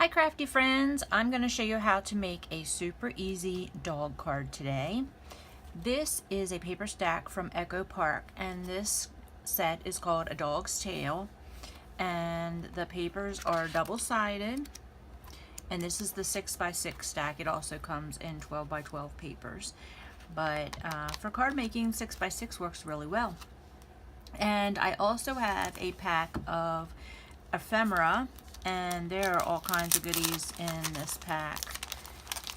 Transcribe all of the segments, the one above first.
Hi crafty friends, I'm going to show you how to make a super easy dog card today. This is a paper stack from Echo Park, and this set is called A Dog's Tale, and the papers are double-sided, and this is the 6x6 stack. It also comes in 12x12 papers, but for card making 6x6 works really well. And I also have a pack of ephemera, and there are all kinds of goodies in this pack.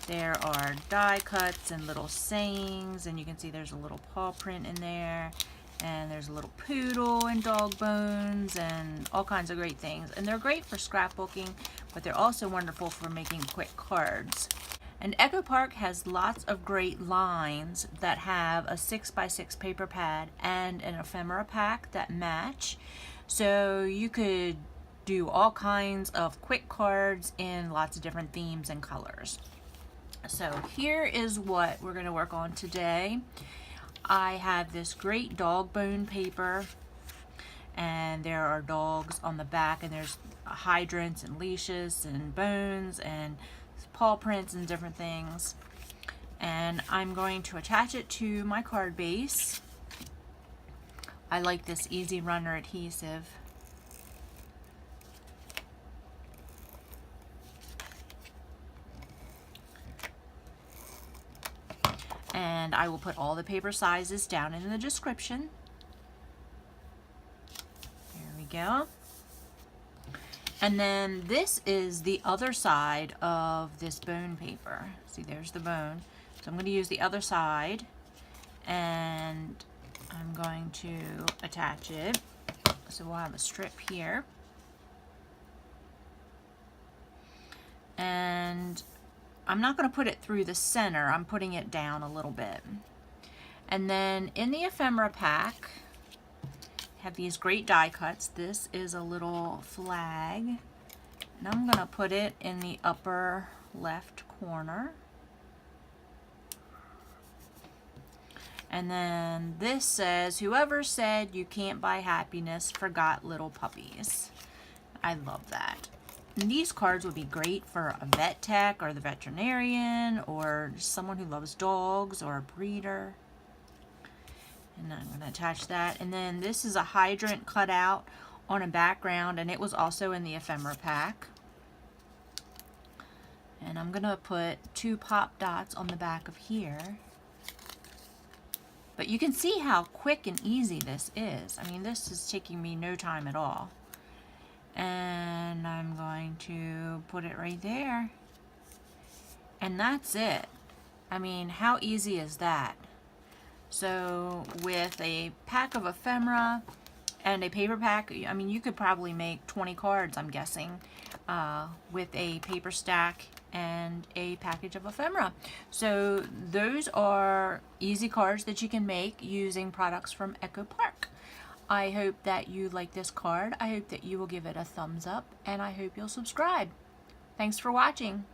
There are die cuts and little sayings, and you can see there's a little paw print in there, and there's a little poodle and dog bones and all kinds of great things. And they're great for scrapbooking, but they're also wonderful for making quick cards. And Echo Park has lots of great lines that have a 6x6 paper pad and an ephemera pack that match. So you could do all kinds of quick cards in lots of different themes and colors. So here is what we're going to work on today. I have this great dog bone paper, and there are dogs on the back, and there's hydrants and leashes and bones and paw prints and different things. And I'm going to attach it to my card base. I like this Easy Runner adhesive. And I will put all the paper sizes down in the description. There we go. And then this is the other side of this bone paper. See, there's the bone. So I'm going to use the other side, and I'm going to attach it. So we'll have a strip here. And I'm not going to put it through the center, I'm putting it down a little bit. And then in the ephemera pack, I have these great die cuts. This is a little flag, and I'm going to put it in the upper left corner. And then this says, "Whoever said you can't buy happiness forgot little puppies." I love that. And these cards would be great for a vet tech or the veterinarian or someone who loves dogs or a breeder. And I'm going to attach that. And then this is a hydrant cut out on a background, and it was also in the ephemera pack. And I'm going to put 2 pop dots on the back of here. But you can see how quick and easy this is. I mean, this is taking me no time at all. And I'm going to put it right there, and that's it. I mean, how easy is that? So with a pack of ephemera and a paper pack, I mean, you could probably make 20 cards, I'm guessing, with a paper stack and a package of ephemera. So those are easy cards that you can make using products from Echo Park. I hope that you like this card. I hope that you will give it a thumbs up, and I hope you'll subscribe. Thanks for watching.